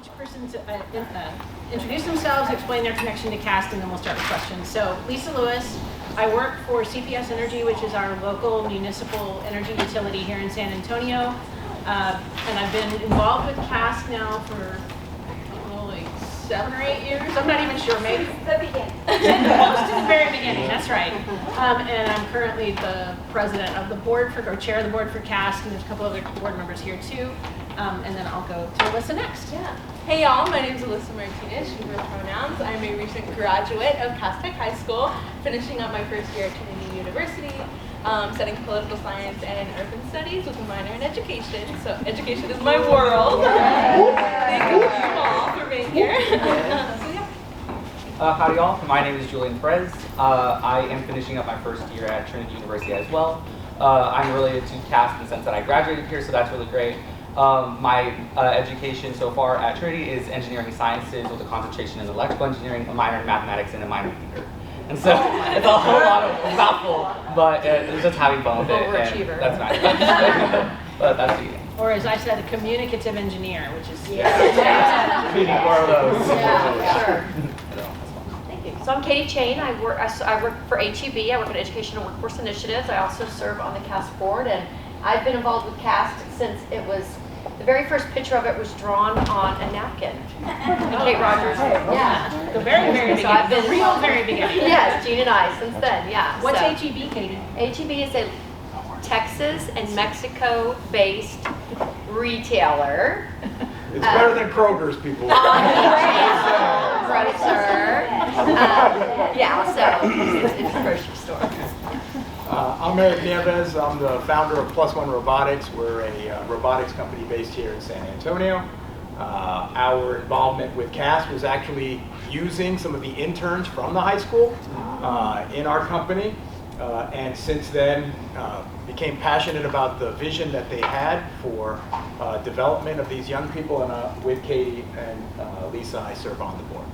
each person to introduce themselves, explain their connection to CAST, and then we'll start with questions. So, Lisa Lewis, I work for CPS Energy, which is our local municipal energy utility here in San Antonio. And I've been involved with CAST now for like 7 or 8 years. I'm not even sure, maybe. The beginning. Close to the very beginning, that's right. And I'm currently the president of the board or chair of the board for CAST, and there's a couple other board members here too. And then I'll go to Alyssa next. Yeah. Hey y'all, my name is Alyssa Martinez, she, her pronouns. I'm a recent graduate of Cass Tech High School, finishing up my first year at Trinity University, studying political science and urban studies with a minor in education. So education is my world. Thank you all for being here. Howdy y'all, my name is Julian Perez. I am finishing up my first year at Trinity University as well. I'm related to CAST in the sense that I graduated here, so that's really great. My education so far at Trinity is engineering sciences with a concentration in electrical engineering, a minor in mathematics, and a minor in theater. And so it's a whole lot of mouthful, but it's just having fun with it. Overachiever. That's nice. But that's the Or as I said, a communicative engineer, which is we need more of those. Yeah, sure. Thank you. So I'm Katie Chain. I work for HEB. I work in Education and Workforce Initiatives. I also serve on the CAST board, and I've been involved with CAST since it was, the very first picture of it was drawn on a napkin. And Kate Rogers, yeah. The very, very So I've beginning, been the real very beginning. Yes, Jean and I since then, yeah. What's so, HEB, Katie? HEB is a Texas and Mexico-based retailer. It's better than Kroger's, people. Right, sir. Yeah, so it's a grocery store. I'm Eric Nieves. I'm the founder of Plus One Robotics. We're a robotics company based here in San Antonio. Our involvement with CAST was actually using some of the interns from the high school in our company. And since then, became passionate about the vision that they had for development of these young people. And with Katie and Lisa, I serve on the board.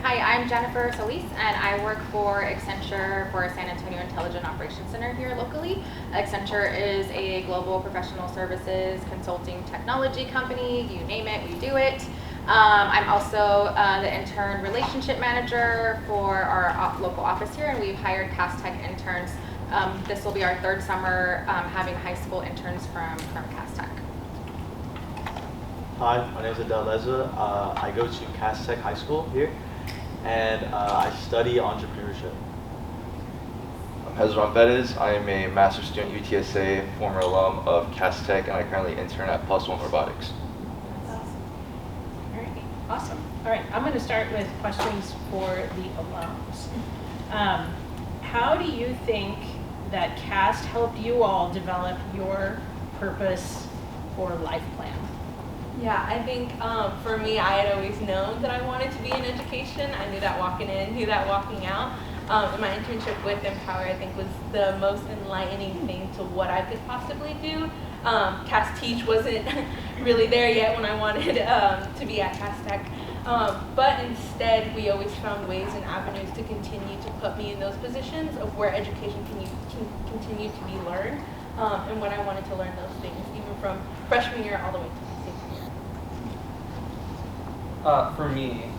Hi, I'm Jennifer Solis, and I work for Accenture for San Antonio Intelligent Operations Center here locally. Accenture is a global professional services consulting technology company. You name it, we do it. I'm also the intern relationship manager for our local office here, and we've hired CAST Tech interns. This will be our 3rd summer having high school interns from CAST Tech. Hi, my name is Adele Leza. I go to CAST Tech High School here, and I study entrepreneurship. I'm Hezron Fedez. I am a master's student at UTSA, former alum of CAST Tech, and I currently intern at Plus One Robotics. Awesome. All right, I'm going to start with questions for the alums. How do you think that CAST helped you all develop your purpose or life plan? Yeah, I think for me, I had always known that I wanted to be in education. I knew that walking in, knew that walking out. And my internship with Empower, I think, was the most enlightening thing to what I could possibly do. CAST Teach wasn't really there yet when I wanted to be at CAST Tech. But instead, we always found ways and avenues to continue to put me in those positions of where education can continue to be learned, and when I wanted to learn those things, even from freshman year all the way to my senior year. For me,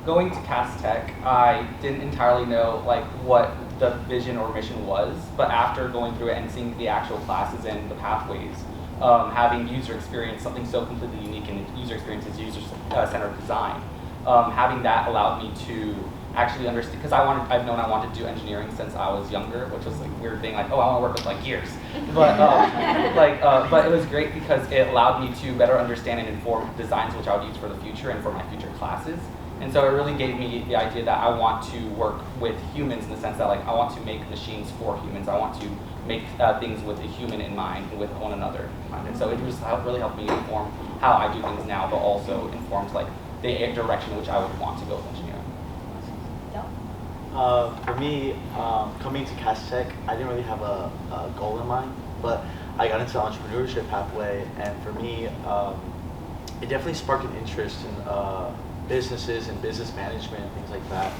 going to CAST Tech, I didn't entirely know like what the vision or mission was, but after going through it and seeing the actual classes and the pathways, having user experience, something so completely unique in user experience is user-centered design. Having that allowed me to actually understand, because I've known I wanted to do engineering since I was younger, which was like a weird thing, like, oh, I want to work with like gears. But but it was great because it allowed me to better understand and inform designs which I would use for the future and for my future classes. And so it really gave me the idea that I want to work with humans in the sense that like I want to make machines for humans. I want to make things with a human in mind and with one another in mind. And so it just really helped me inform how I do things now, but also informs like the direction which I would want to go with engineering. For me, coming to CAST Tech, I didn't really have a goal in mind, but I got into the entrepreneurship pathway, and for me, it definitely sparked an interest in businesses and business management and things like that.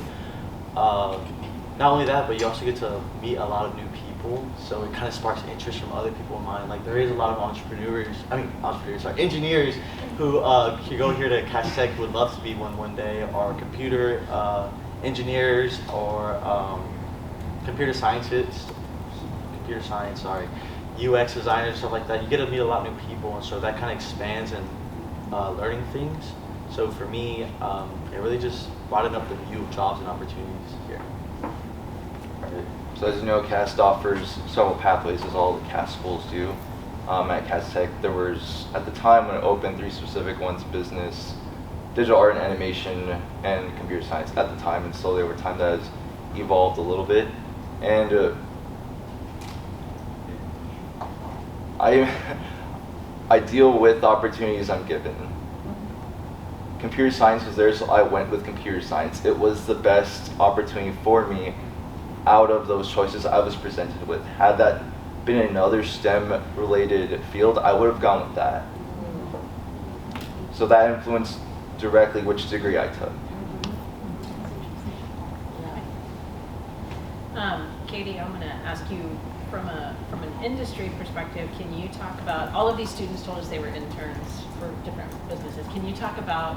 Not only that, but you also get to meet a lot of new people, so it kind of sparks interest from other people in mind. Like there is a lot of engineers who could go here to Cass Tech would love to be one day are computer engineers or computer science, UX designers, stuff like that. You get to meet a lot of new people, and so that kind of expands and learning things. So for me, it really just broadened up the view of jobs and opportunities here. So as you know, CAST offers several pathways, as all the CAST schools do. At CAST Tech, there was, at the time when it opened, 3 specific ones: business, digital art and animation, and computer science at the time, and slowly over time that has evolved a little bit. And I deal with the opportunities I'm given. Computer science was there, so I went with computer science. It was the best opportunity for me out of those choices I was presented with. Had that been another STEM-related field, I would have gone with that. So that influenced directly which degree I took. Katie, I'm going to ask you from an industry perspective, can you talk about, all of these students told us they were interns for different businesses. Can you talk about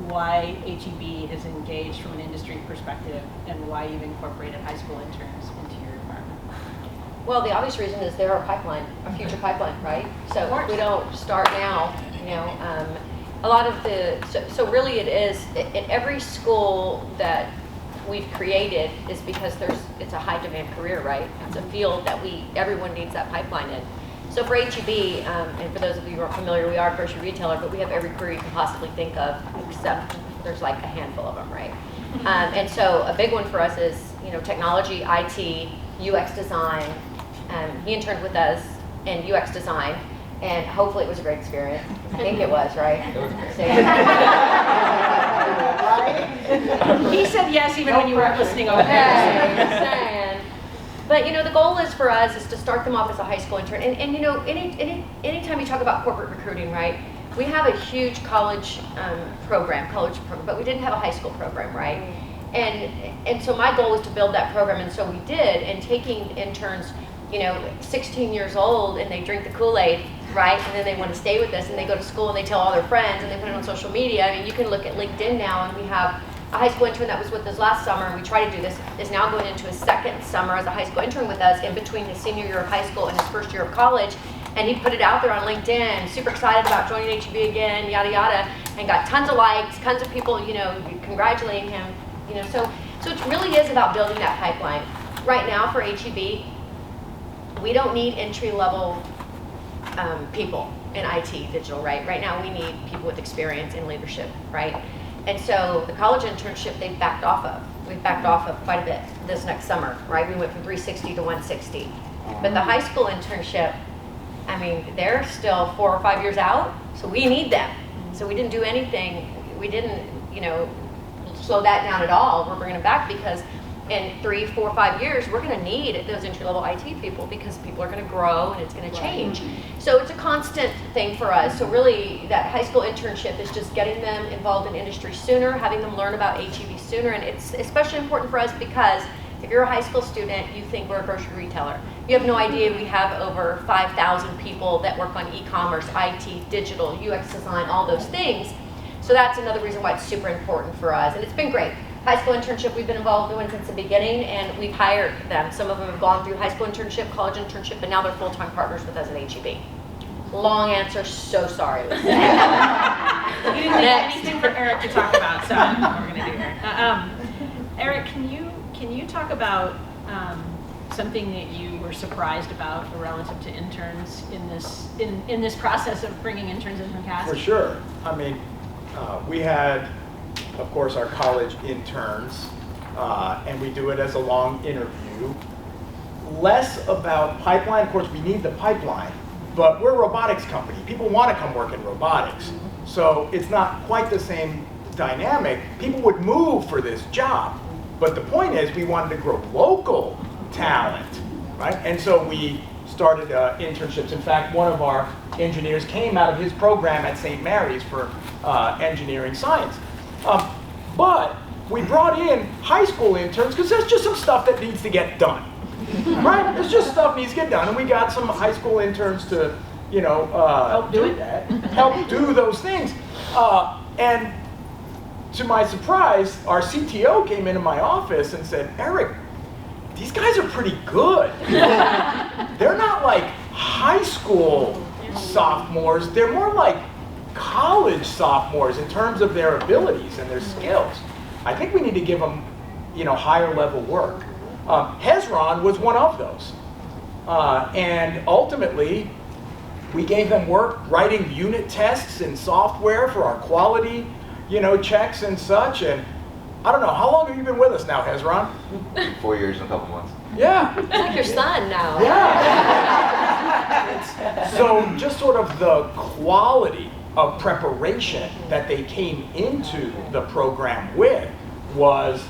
why HEB is engaged from an industry perspective and why you've incorporated high school interns into your environment? Well, the obvious reason is they're a future pipeline, right? So if we don't start now, a lot of so really it is, in every school that we've created is because it's a high demand career, right? It's a field that everyone needs that pipeline in. So for HEB, and for those of you who are familiar, we are a grocery retailer, but we have every career you can possibly think of, except there's like a handful of them, right? And so a big one for us is, technology, IT, UX design. He interned with us in UX design, and hopefully it was a great experience. I think it was, right? It was great. He said yes even when you weren't listening over Okay, there. just saying. But the goal is for us is to start them off as a high school intern. And anytime you talk about corporate recruiting, right? We have a huge college program, but we didn't have a high school program, right? And so my goal was to build that program, and so we did. And taking interns, 16 years old, and they drink the Kool-Aid, right? And then they want to stay with us, and they go to school and they tell all their friends, and they put it on social media. I mean, you can look at LinkedIn now, and we have a high school intern that was with us last summer, and we try to do this, is now going into his second summer as a high school intern with us in between his senior year of high school and his first year of college. And he put it out there on LinkedIn, super excited about joining HEB again, yada yada, and got tons of likes, tons of people, congratulating him, So it really is about building that pipeline. Right now for HEB, we don't need entry-level people in IT, digital, right? Right now we need people with experience in leadership, right? And so the college internship they've backed off of. We've backed off of quite a bit this next summer, right? We went from 360 to 160. But the high school internship, they're still 4 or 5 years out, so we need them. So we didn't do anything, we didn't, slow that down at all. We're bringing them back because in 3, 4, 5 years, we're going to need those entry-level IT people because people are going to grow and it's going to change. So it's a constant thing for us. So really, that high school internship is just getting them involved in industry sooner, having them learn about HEB sooner, and it's especially important for us because if you're a high school student, you think we're a grocery retailer. You have no idea we have over 5,000 people that work on e-commerce, IT, digital, UX design, all those things. So that's another reason why it's super important for us, and it's been great. High school internship we've been involved in since the beginning, and we've hired them. Some of them have gone through high school internship, college internship, and now they're full-time partners with us at HEB. Long answer, so sorry. You didn't leave anything for Eric to talk about, so we're going to do Eric. Eric, can you talk about something that you were surprised about relative to interns in this process of bringing interns in from CAST? For sure. We had, of course, our college interns, and we do it as a long interview. Less about pipeline. Of course, we need the pipeline, but we're a robotics company. People want to come work in robotics. So it's not quite the same dynamic. People would move for this job. But the point is, we wanted to grow local talent, right? And so we started internships. In fact, one of our engineers came out of his program at St. Mary's for engineering science. But we brought in high school interns because there's just some stuff that needs to get done, right? There's just stuff needs to get done, and we got some high school interns to Help do it. that, help do those things. And to my surprise, our CTO came into my office and said, Eric, these guys are pretty good. They're not like high school sophomores, they're more like college sophomores in terms of their abilities and their skills. I think we need to give them, higher level work. Hezron was one of those. And ultimately, we gave them work writing unit tests and software for our quality, checks and such. And I don't know, how long have you been with us now, Hezron? 4 years and a couple months. Yeah. It's like your son now. Yeah. So just sort of the quality of preparation that they came into the program with was,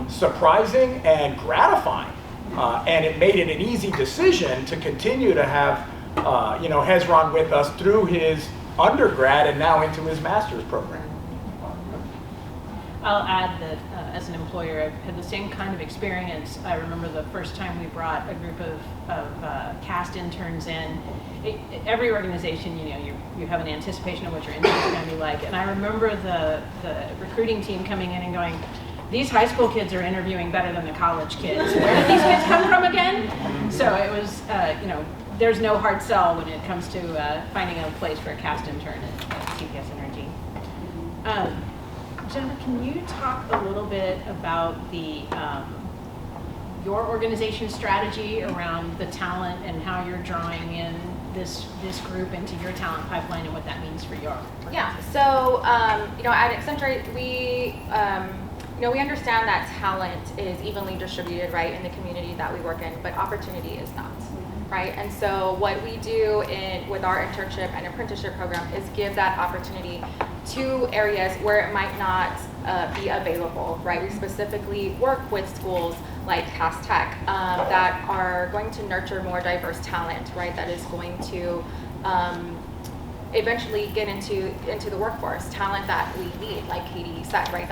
surprising and gratifying. And it made it an easy decision to continue to have, Hezron with us through his undergrad and now into his master's program. I'll add that as an employer, I've had the same kind of experience. I remember the first time we brought a group of CAST interns in. Every organization, you have an anticipation of what your intern is going to be like. And I remember the recruiting team coming in and going, these high school kids are interviewing better than the college kids. Where did these kids come from again? So it was, there's no hard sell when it comes to finding a place for a CAST intern at CPS Energy. Jennifer, can you talk a little bit about your organization strategy around the talent and how you're drawing in this group into your talent pipeline and what that means for your organization? Yeah. So at Accenture, we understand that talent is evenly distributed, right, in the community that we work in, but opportunity is not. Right, and so what we do with our internship and apprenticeship program is give that opportunity to areas where it might not be available, right? We specifically work with schools like CAST Tech that are going to nurture more diverse talent, right? That is going to eventually get into the workforce, talent that we need, like Katie said, right?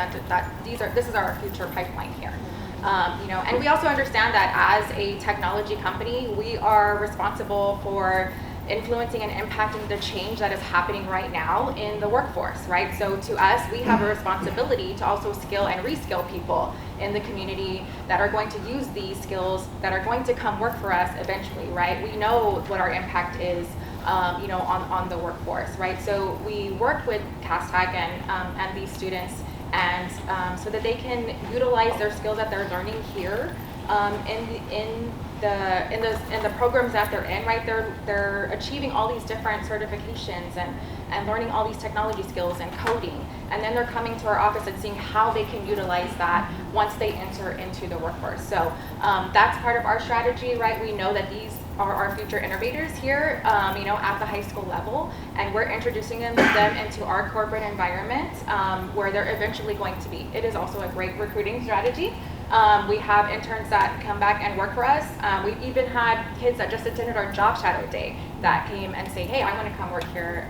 This is our future pipeline here. And we also understand that as a technology company, we are responsible for influencing and impacting the change that is happening right now in the workforce, right? So to us, we have a responsibility to also skill and reskill people in the community that are going to use these skills that are going to come work for us eventually, right? We know what our impact is, on the workforce, right? So we work with CAST Tech and these students and so that they can utilize their skills that they're learning here in the programs that they're in, right? They're achieving all these different certifications and learning all these technology skills and coding, and then they're coming to our office and seeing how they can utilize that once they enter into the workforce. So that's part of our strategy, right? We know that these are our future innovators here, at the high school level, and we're introducing them into our corporate environment where they're eventually going to be. It is also a great recruiting strategy. We have interns that come back and work for us. We've even had kids that just attended our job shadow day that came and say, hey, I want to come work here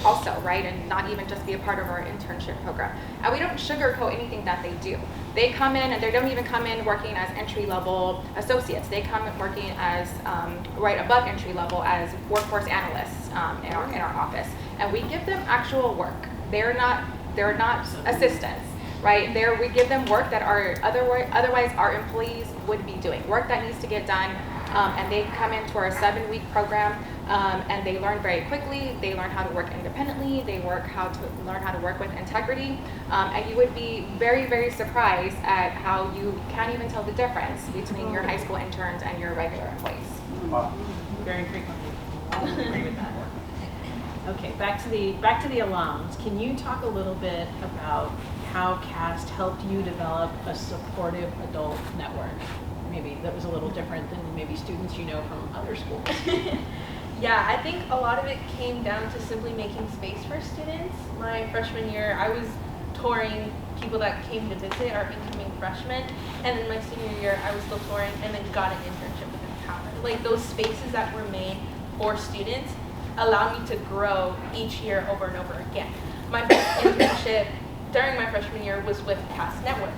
also, right? And not even just be a part of our internship program. And we don't sugarcoat anything that they do. They come in and they don't even come in working as entry-level associates. They come in working as right above entry level as workforce analysts in our office. And we give them actual work. They're not assistants. Right there, we give them work that otherwise our employees would be doing, work that needs to get done, and they come into our 7-week program, and they learn very quickly. They learn how to work independently. They learn how to work with integrity, and you would be very, very surprised at how you can't even tell the difference between your high school interns and your regular employees. Wow. Very frequently. I agree with that. Okay, back to the alums. Can you talk a little bit about how CAST helped you develop a supportive adult network? Maybe that was a little different than maybe students from other schools. Yeah, I think a lot of it came down to simply making space for students. My freshman year, I was touring people that came to visit, our incoming freshmen, and then my senior year, I was still touring and then got an internship with Empowerment. Like those spaces that were made for students allowed me to grow each year over and over again. My first internship during my freshman year was with CAST Network.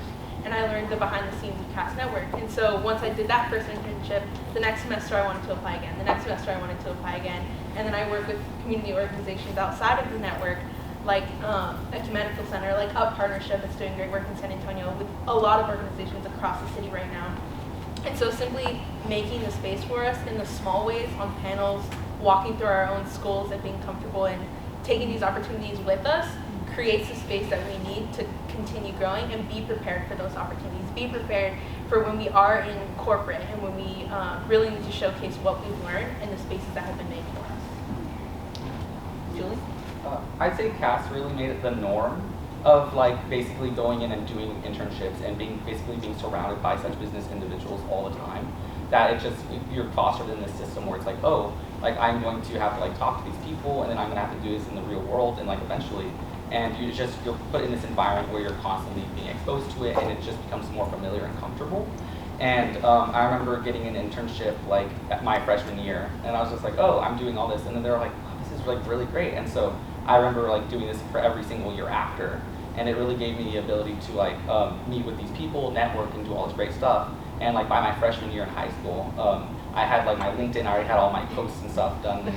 and I learned the behind the scenes of CAST Network. And so once I did that first internship, the next semester I wanted to apply again. The next semester I wanted to apply again. And then I work with community organizations outside of the network, like Ecumenical Center, like Up Partnership that's doing great work in San Antonio, with a lot of organizations across the city right now. And so simply making the space for us in the small ways on panels, walking through our own schools and being comfortable and taking these opportunities with us creates the space that we need to continue growing and be prepared for those opportunities. Be prepared for when we are in corporate and when we really need to showcase what we've learned in the spaces that have been made for us. Julie? I'd say CAST really made it the norm of like basically going in and doing internships and basically being surrounded by such business individuals all the time, that it just, you're fostered in this system where it's like, oh, like I'm going to have to like talk to these people, and then I'm gonna have to do this in the real world, and like eventually, and you're put in this environment where you're constantly being exposed to it, and it just becomes more familiar and comfortable. And I remember getting an internship like at my freshman year, and I was just like, oh, I'm doing all this, and then they were like, oh, this is like really great. And so I remember like doing this for every single year after, and it really gave me the ability to like meet with these people, network, and do all this great stuff. And like by my freshman year in high school, I had like my LinkedIn, I already had all my posts and stuff done.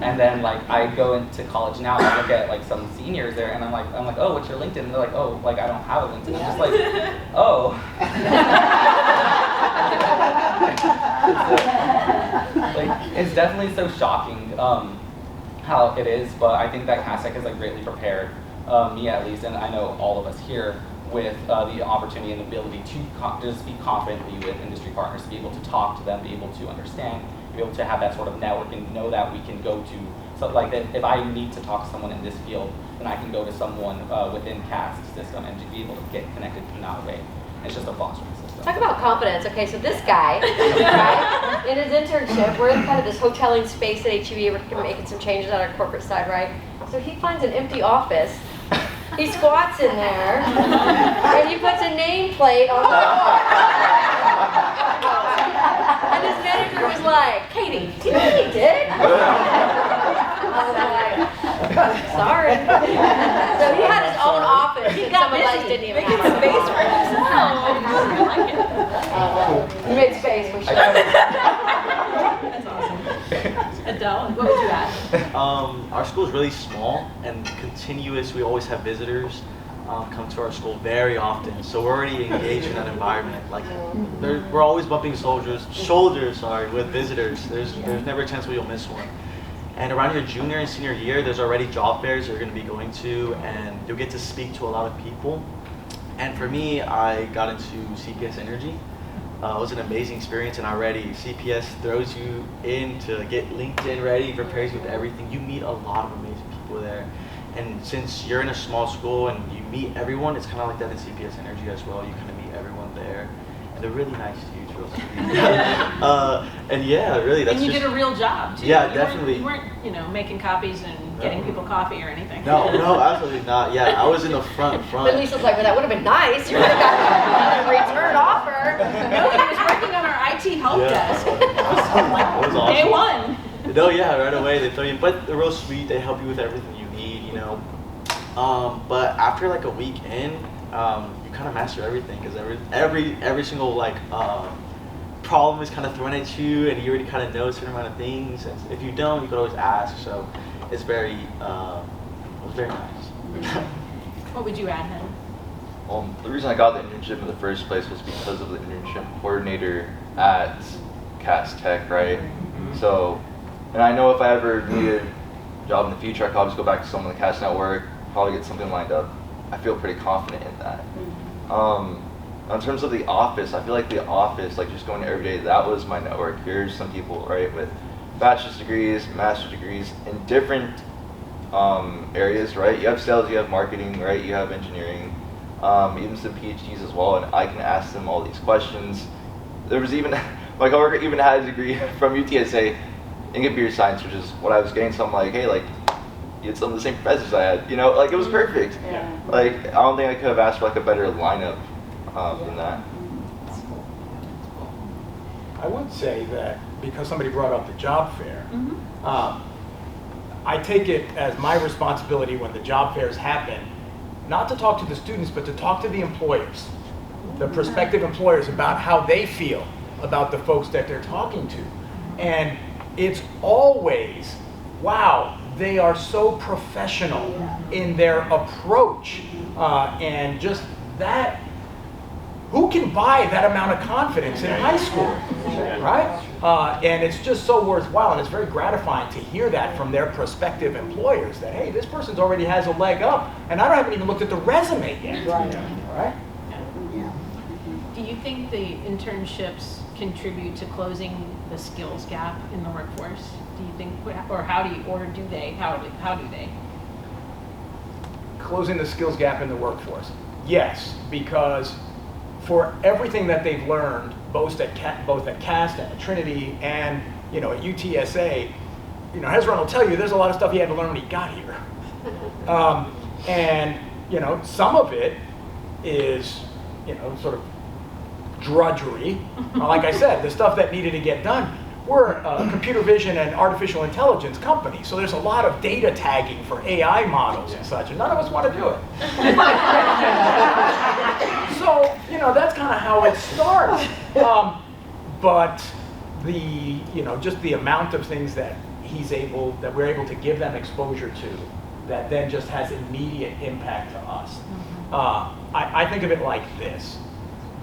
And then like I go into college now and I look at like some seniors there, and I'm like, oh, what's your LinkedIn? And they're like, oh, like I don't have a LinkedIn. I'm just like, oh. Like it's definitely so shocking how it is, but I think that CASTEC has like greatly prepared me at least, and I know all of us here, with the opportunity and ability to just speak confidently with industry partners, to be able to talk to them, be able to understand, be able to have that sort of network and know that we can go to, so like that if I need to talk to someone in this field, then I can go to someone within CAST system and to be able to get connected in that way. It's just a fostering system. Talk about confidence. Okay, so this guy, right, in his internship, we're in kind of this hoteling space at HEB. We're making some changes on our corporate side, right? So he finds an empty office. He squats in there, and he puts a nameplate on the door. And his manager was like, Katie, do you know what he did? I was like, sorry. So he had his own office, and some of us didn't even have space for himself. He made space for sure. That's awesome. Adele, what would you add? Our school is really small and continuous. We always have visitors come to our school very often, so we're already engaged in that environment. Like, we're always bumping shoulders with visitors. There's never a chance where you'll miss one. And around your junior and senior year, there's already job fairs you're going to be going to, and you'll get to speak to a lot of people. And for me, I got into CPS Energy. It was an amazing experience, and already CPS throws you in to get LinkedIn ready, prepares you with everything. You meet a lot of amazing people there. And since you're in a small school and you meet everyone, it's kind of like that in CPS Energy as well. You kind of meet everyone there. And they're really nice to you, real sweet. And yeah, really, that's And you just, did a real job, too. Yeah, definitely. You weren't, making copies and getting people coffee or anything. No, absolutely not. Yeah, I was in the front. But Lisa's like, well, that would have been nice. You would have got a return offer. No, he was working on our IT help desk. It was awesome. Day one. No, yeah, right away they throw you, but they're real sweet. They help you with everything you need, But after like a week in, you kind of master everything, because every single like problem is kind of thrown at you, and you already kind of know a certain amount of things. And if you don't, you could always ask. So it's it was very nice. What would you add, then? The reason I got the internship in the first place was because of the internship coordinator at CAST Tech, right? So, and I know if I ever needed a job in the future, I could always go back to someone in the CAST network, probably get something lined up. I feel pretty confident in that. In terms of the office, I feel like the office, like just going to every day, that was my network. Here's some people, right, with bachelor's degrees, master's degrees in different areas, right? You have sales, you have marketing, right? You have engineering, even some PhDs as well, and I can ask them all these questions. There was even, my coworker even had a degree from UTSA in computer science, which is what I was getting, so I'm like, hey, like, you had some of the same professors I had, like it was perfect. Yeah. Like, I don't think I could have asked for like a better lineup than that. I would say that because somebody brought up the job fair, I take it as my responsibility when the job fairs happen, not to talk to the students, but to talk to the employers. the prospective employers about how they feel about the folks that they're talking to. And it's always, wow, they are so professional in their approach. And just that, who can buy that amount of confidence in high school, right? And it's just so worthwhile, and it's very gratifying to hear that from their prospective employers, that, hey, this person already has a leg up, and I haven't even looked at the resume yet. Right? Do you think the internships contribute to closing the skills gap in the workforce? Do you think, or do they? Closing the skills gap in the workforce. Yes, because for everything that they've learned, both at CAST and at Trinity and at UTSA, Hezron will tell you there's a lot of stuff he had to learn when he got here. And some of it is sort of drudgery. Like I said, the stuff that needed to get done. We're a computer vision and artificial intelligence company, so there's a lot of data tagging for AI models and such, and none of us want to do it. So, that's kind of how it starts. But just the amount of things that we're able to give them exposure to, that then just has immediate impact to us. I think of it like this.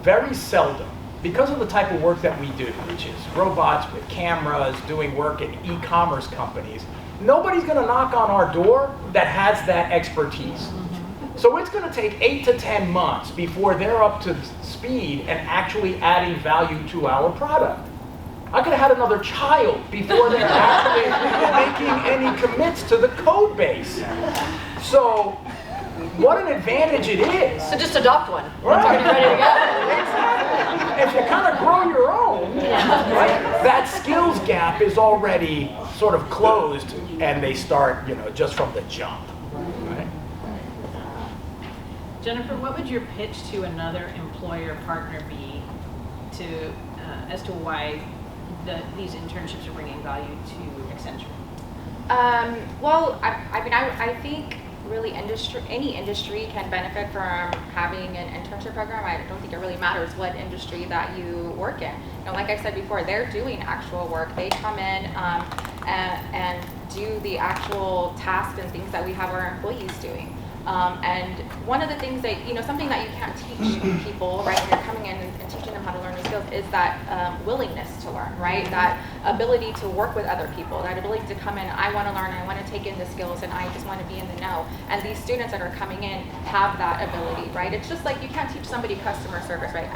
Very seldom, because of the type of work that we do, which is robots with cameras, doing work in e-commerce companies, nobody's going to knock on our door that has that expertise. So it's going to take 8 to 10 months before they're up to speed and actually adding value to our product. I could have had another child before they're actually making any commits to the code base. So what an advantage it is. So just adopt one. Right. It's already ready to go. Exactly. If you kind of grow your own, right, that skills gap is already sort of closed, and they start, just from the jump. Right? Jennifer, what would your pitch to another employer partner be as to why these internships are bringing value to Accenture? I think really any industry can benefit from having an internship program. I don't think it really matters what industry that you work in. Like I said before, they're doing actual work. They come in and do the actual tasks and things that we have our employees doing. And one of the things that, something that you can't teach people, right, when you're coming in and teaching them how to learn new skills is that willingness to learn, right? That ability to work with other people, that ability to come in, I want to learn, I want to take in the skills, and I just want to be in the know. And these students that are coming in have that ability, right? It's just like you can't teach somebody customer service, right?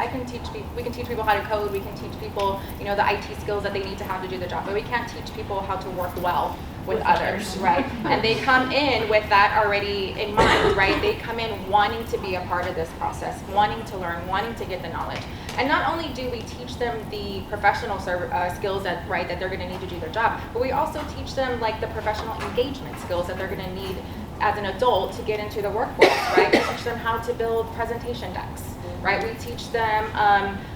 We can teach people how to code, we can teach people, the IT skills that they need to have to do the job, but we can't teach people how to work well with others, right? And they come in with that already in mind, right? They come in wanting to be a part of this process, wanting to learn, wanting to get the knowledge. And not only do we teach them the professional skills that they're going to need to do their job, but we also teach them like the professional engagement skills that they're going to need as an adult to get into the workforce, right? We teach them how to build presentation decks, right? We teach them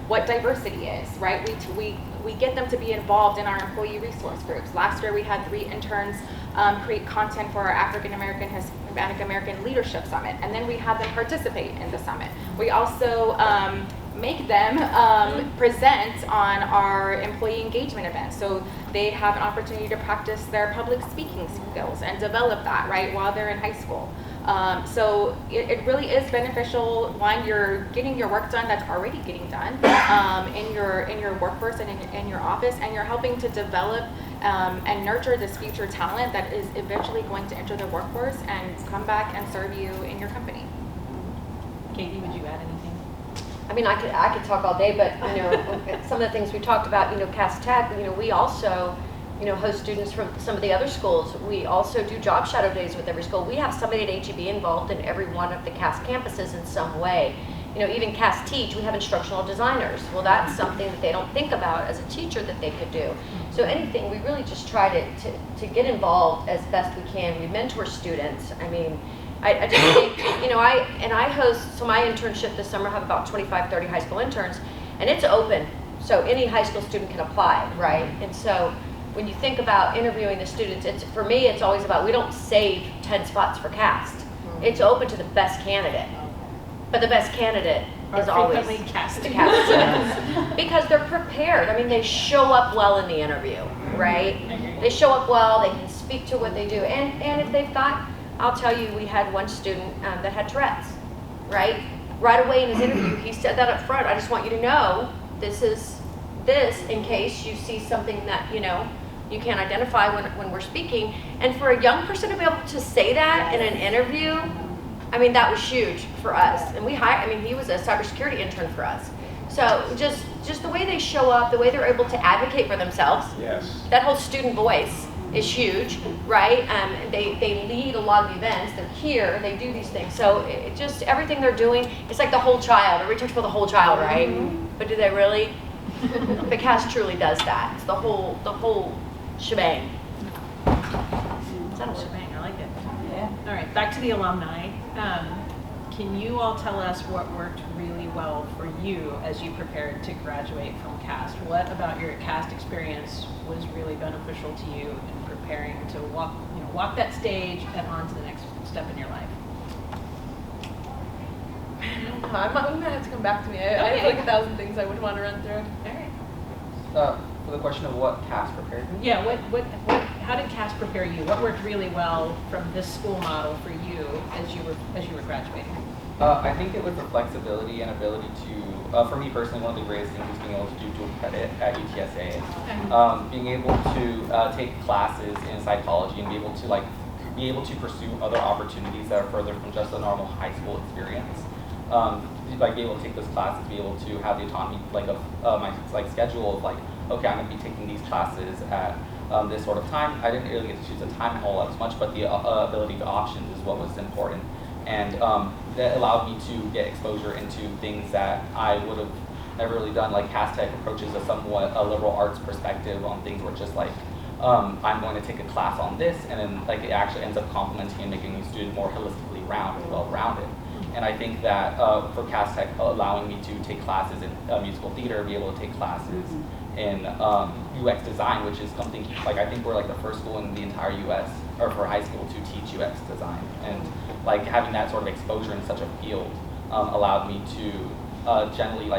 what diversity is, right? We get them to be involved in our employee resource groups. Last year we had 3 interns create content for our African American, Hispanic American Leadership Summit, and then we had them participate in the summit. We also make them present on our employee engagement events, so they have an opportunity to practice their public speaking skills and develop that, right, while they're in high school. So it really is beneficial when you're getting your work done that's already getting done in your workforce and in your office, and you're helping to develop and nurture this future talent that is eventually going to enter the workforce and come back and serve you in your company. Katie, would you add anything? I mean, I could talk all day, but some of the things we talked about, CAST Tech, we also host students from some of the other schools. We also do job shadow days with every school. We have somebody at HEB involved in every one of the CAST campuses in some way. Even CAST Teach, we have instructional designers. Well, that's something that they don't think about as a teacher that they could do. So anything, we really just try to get involved as best we can. We mentor students. I mean, I just think, I host, so my internship this summer, I have about 25, 30 high school interns, and it's open. So any high school student can apply, right? And so when you think about interviewing the students, for me, it's always about, we don't save 10 spots for CAST. It's open to the best candidate. But the best candidate is always frequently cast. the cast students. Because they're prepared. I mean, they show up well in the interview, right? They show up well, they can speak to what they do. And if they've got, I'll tell you, we had one student that had Tourette's, right? Right away in his interview, he said that up front. I just want you to know this is this in case you see something that, you know, you can't identify when we're speaking. And for a young person to be able to say that in an interview, I mean, that was huge for us. And we hired, I mean, he was a cybersecurity intern for us. So just the way they show up, the way they're able to advocate for themselves. Yes. That whole student voice is huge, right? They lead a lot of events. They're here. They do these things. So it just everything they're doing, it's like the whole child. Every talks about the whole child, right? But do they really? The cast truly does that. It's the whole shebang. Is that a word? Shebang, I like it. Yeah. All right, back to the alumni. Can you all tell us what worked really well for you as you prepared to graduate from CAST? What about your CAST experience was really beneficial to you in preparing to walk that stage and on to the next step in your life? I don't know. I'm gonna have to come back to me. I have like 1,000 things I would want to run through. All right. For the question of what CAST prepared me? Yeah, how did CAST prepare you? What worked really well from this school model for you as you were graduating? I think it was the flexibility and ability to, for me personally, one of the greatest things is being able to do dual credit at UTSA. Being able to take classes in psychology and be able to pursue other opportunities that are further from just a normal high school experience. Like be able to take those classes, be able to have the autonomy of my schedule of okay, I'm going to be taking these classes at this sort of time. I didn't really get to choose the time all as much, but the ability to options is what was important. And that allowed me to get exposure into things that I would have never really done. Like CAST Tech approaches a somewhat liberal arts perspective on things where just I'm going to take a class on this, and then it actually ends up complementing and making the student more holistically well-rounded. And I think that for CAST Tech allowing me to take classes in musical theater, be able to take classes in UX design, which is something I think we're the first school in the entire US or for high school to teach UX design, and having that sort of exposure in such a field allowed me to generally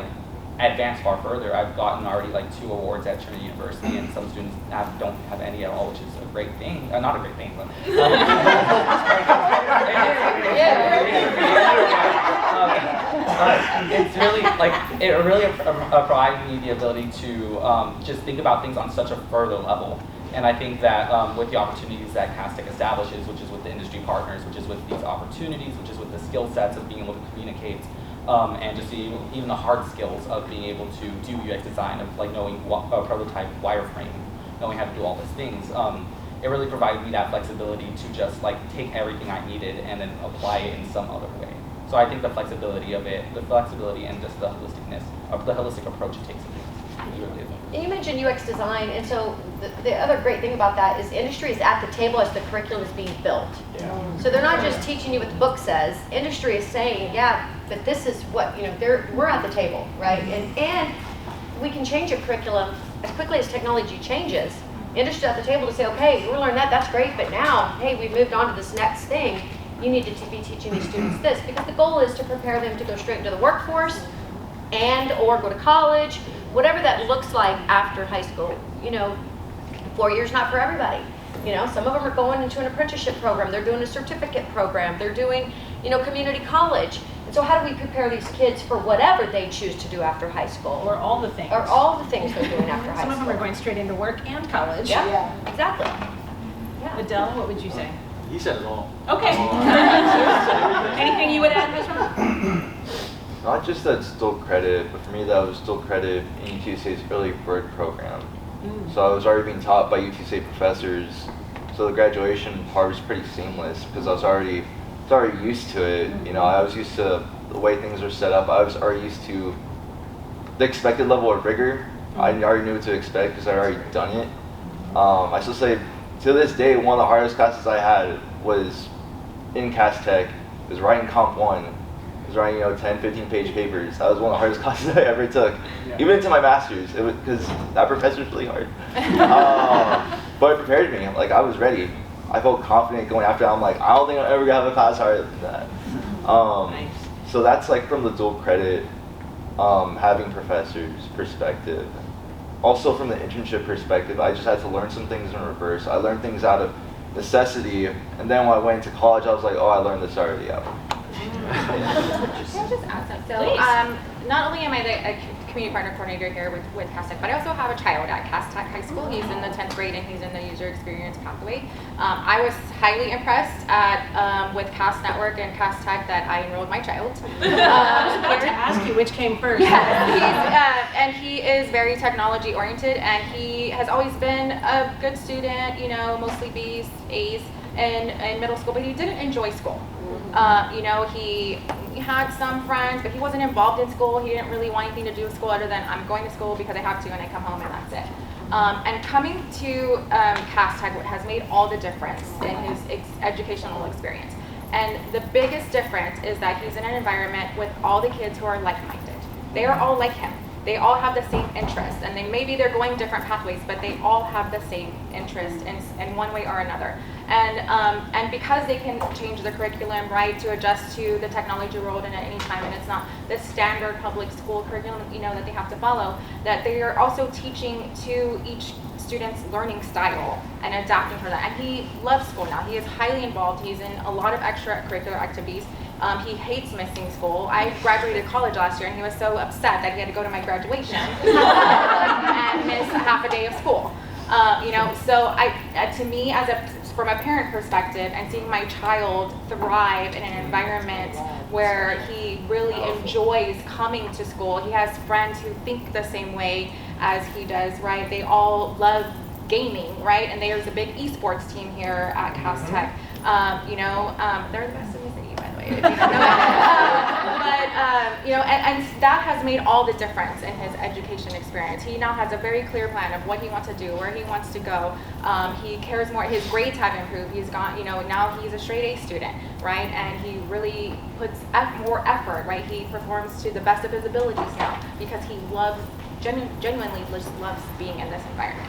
advance far further. I've gotten already 2 awards at Trinity University, and some students don't have any at all, which is a great thing. Not a great thing, but it's really it really provided me the ability to just think about things on such a further level. And I think that with the opportunities that CAST Tech establishes, which is with the industry partners, which is with these opportunities, which is with the skill sets of being able to communicate, and just even the hard skills of being able to do UX design, of knowing a prototype wireframe, knowing how to do all these things. It really provided me that flexibility to just take everything I needed and then apply it in some other way. So I think the flexibility of it, the flexibility and just the holisticness, of the holistic approach it takes to things is really And you mentioned UX design, and so the other great thing about that is industry is at the table as the curriculum is being built. Yeah. So they're not just teaching you what the book says. Industry is saying, yeah, but this is what, we're at the table, right? And we can change a curriculum as quickly as technology changes. Industry at the table to say, okay, we learned that, that's great, but now, hey, we've moved on to this next thing. You need to be teaching these students this, because the goal is to prepare them to go straight into the workforce and or go to college, whatever that looks like after high school. 4 years not for everybody. Some of them are going into an apprenticeship program, they're doing a certificate program, they're doing, community college. And so how do we prepare these kids for whatever they choose to do after high school? Or all the things. Or all the things they're doing after high Some school. of them are going straight into work and college. Yeah, exactly. Yeah. Adele, what would you say? He said it all. Okay. Anything you would add, Ms. Ron? Not just that still credit, but for me that was still credit in UTSA's early bird program. So I was already being taught by UTSA professors, so the graduation part was pretty seamless because I was already used to it. I was used to the way things are set up. I was already used to the expected level of rigor. I already knew what to expect because I'd already done it. I still say, to this day, one of the hardest classes I had was in CAST Tech. It was writing Comp 1. It was writing 10, 15-page papers. That was one of the hardest classes I ever took, even into my master's, because that professor's really hard. But it prepared me. I was ready. I felt confident going after it. I'm I don't think I'll ever have a class harder than that. Nice. So that's from the dual credit having professors' perspective. Also from the internship perspective, I just had to learn some things in reverse. I learned things out of necessity, and then when I went into college, I was like, oh, I learned this already out. Can I just add something? So, not only am I the community partner coordinator here with CASTech, but I also have a child at CASTech High School. He's in the 10th grade and he's in the user experience pathway. I was highly impressed with CAST Network and CASTech that I enrolled my child. I was about to ask you which came first. Yes, and he is very technology oriented, and he has always been a good student, you know, mostly B's, A's in middle school, but he didn't enjoy school. You know, he had some friends, but he wasn't involved in school. He didn't really want anything to do with school other than I'm going to school because I have to and I come home and that's it. And coming to CASTech has made all the difference in his educational experience. And the biggest difference is that he's in an environment with all the kids who are like-minded. They are all like him. They all have the same interests, and maybe they're going different pathways, but they all have the same interest in one way or another. And because they can change the curriculum, right, to adjust to the technology world and at any time, and it's not the standard public school curriculum, you know, that they have to follow, that they are also teaching to each student's learning style and adapting for that. And he loves school now. He is highly involved. He's in a lot of extracurricular activities. He hates missing school. I graduated college last year, and he was so upset that he had to go to my graduation and miss a half a day of school. You know, so to me, from a parent perspective, and seeing my child thrive in an environment where he really enjoys coming to school. He has friends who think the same way as he does, right? They all love gaming, right? And there's a big esports team here at CASTech. You know, they're the best in the city, by the way, if you don't know that. But, you know, and that has made all the difference in his education experience. He now has a very clear plan of what he wants to do, where he wants to go. He cares more. His grades have improved. He's gone, you know, now he's a straight A student, right? And he really puts more effort, right? He performs to the best of his abilities now because he loves, genuinely just loves being in this environment.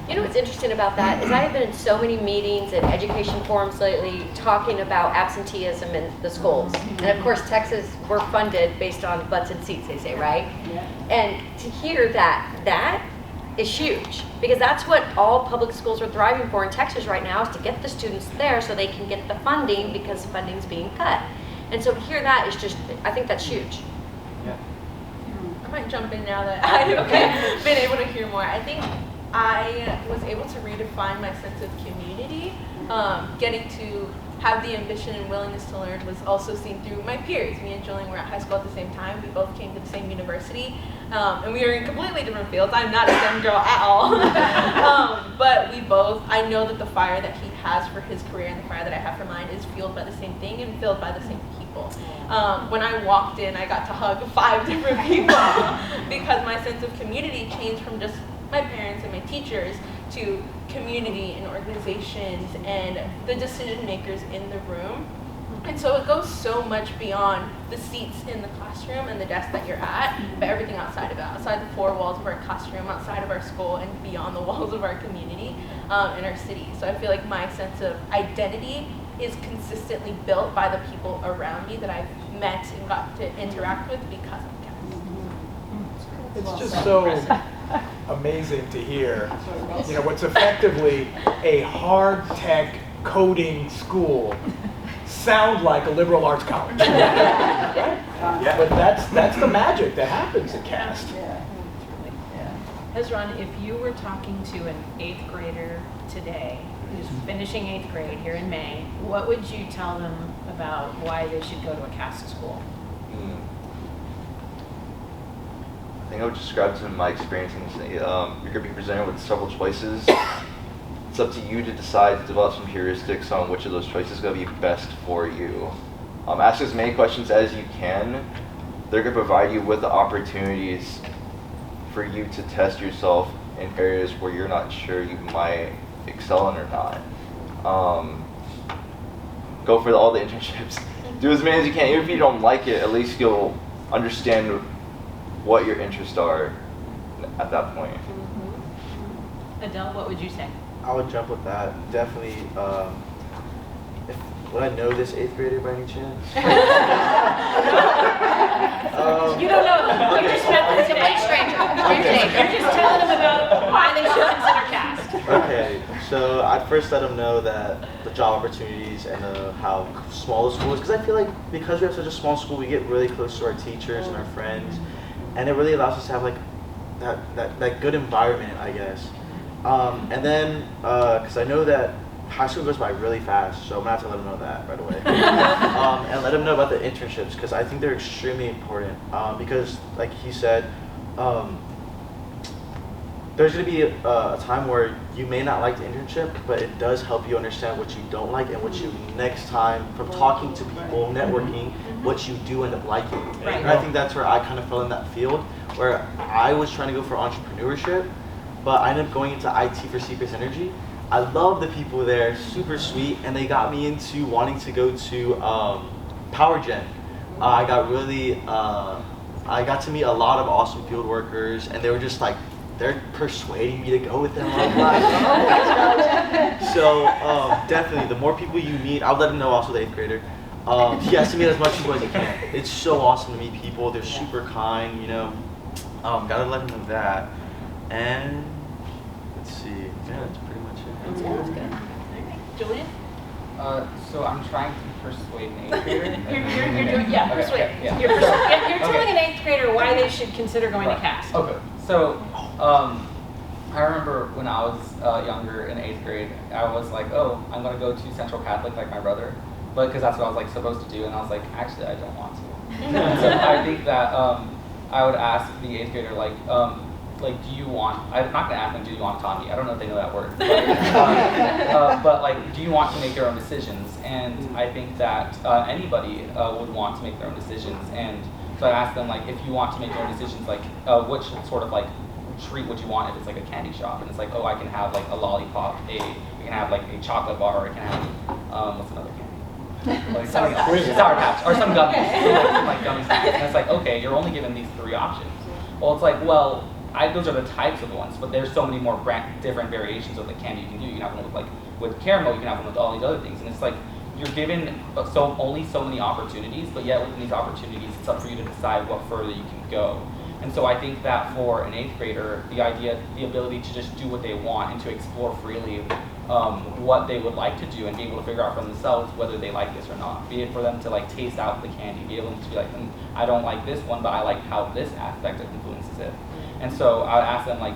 You know what's interesting about that is I have been in so many meetings and education forums lately talking about absenteeism in the schools. And of course, Texas, we're funded based on butts and seats, they say, right? Yeah. And to hear that is huge, because that's what all public schools are thriving for in Texas right now, is to get the students there so they can get the funding, because funding's being cut. And so to hear that is just, I think that's huge. Yeah. I might jump in now that I've been able to hear more. I think I was able to redefine my sense of community. Getting to have the ambition and willingness to learn was also seen through my peers. Me and Julian were at high school at the same time. We both came to the same university, and we are in completely different fields. I'm not a STEM girl at all, but we both, I know that the fire that he has for his career and the fire that I have for mine is fueled by the same thing and filled by the same people. When I walked in, I got to hug 5 different people because my sense of community changed from just my parents and my teachers to community and organizations and the decision makers in the room. And so it goes so much beyond the seats in the classroom and the desk that you're at, but everything outside of it, outside the 4 walls of our classroom, outside of our school, and beyond the walls of our community in our city. So I feel like my sense of identity is consistently built by the people around me that I've met and got to interact with because of CAST. It's just so amazing to hear, you know, what's effectively a hard tech coding school sound like a liberal arts college. Right? Yeah. But that's the magic that happens at CAST. Hezron, if you were talking to an 8th grader today who's finishing 8th grade here in May, what would you tell them about why they should go to a CAST school? I think I would describe to them my experience and say, you're going to be presented with several choices. It's up to you to decide to develop some heuristics on which of those choices is going to be best for you. Ask as many questions as you can. They're going to provide you with the opportunities for you to test yourself in areas where you're not sure you might excel in or not. Go for all the internships. Do as many as you can. Even if you don't like it, at least you'll understand what your interests are at that point. Adele, what would you say? I would jump with that. Definitely, would I know this 8th grader by any chance? You don't know them. You just met them It's a today. complete stranger. You're just telling them about why they should consider CAST. Okay, so I'd first let them know that the job opportunities and how small the school is, because I feel like because we have such a small school, we get really close to our teachers and our friends, and it really allows us to have like that good environment, I guess. And then, because I know that high school goes by really fast, so I'm gonna have to let them know that right away. And let them know about the internships, because I think they're extremely important. Because, like he said, there's going to be a time where you may not like the internship, but it does help you understand what you don't like and what you next time, from talking to people, networking, what you do end up liking. Right. And I think that's where I kind of fell in that field, where I was trying to go for entrepreneurship, but I ended up going into IT for CPS Energy. I love the people there, super sweet, and they got me into wanting to go to Power Gen. I got to meet a lot of awesome field workers, and they were just like, they're persuading me to go with them. I'm like, oh my gosh. So definitely, the more people you meet, I'll let them know also the 8th grader. He has to meet as much people as he can. It's so awesome to meet people. They're super kind, you know. Gotta let them know that. And let's see, yeah, that's pretty much it. That's good. Julian? So I'm trying to persuade an 8th grader. You're doing, yeah, Okay, persuade. yeah. You're telling an 8th grader why they should consider going to CAST. Okay, so I remember when I was younger in 8th grade, I was like, oh, I'm going to go to Central Catholic like my brother, but because that's what I was like supposed to do, and I was like, actually, I don't want to. So I think that I would ask the 8th grader, like, do you want, I'm not going to ask them, do you want autonomy? I don't know if they know that word. But like, do you want to make your own decisions? And I think that anybody would want to make their own decisions. And so I asked them, like, if you want to make your own decisions, like, which sort of like treat would you want if it's like a candy shop? And it's like, oh, I can have like a lollipop, I can have like a chocolate bar, or I can have, what's another candy? Like Sour Patch, or some gummies, some like gummy snacks. And it's like, okay, you're only given these 3 options. Well, it's like, well, those are the types of the ones, but there's so many more different variations of the candy you can do. You can have one with caramel, you can have one with all these other things, and it's like you're given only so many opportunities, but yet within these opportunities, it's up for you to decide what further you can go. And so I think that for an 8th grader, the ability to just do what they want and to explore freely what they would like to do and be able to figure out for themselves whether they like this or not. Be it for them to like taste out the candy, be able to be like, I don't like this one, but I like how this aspect influences it. And so I would ask them, like,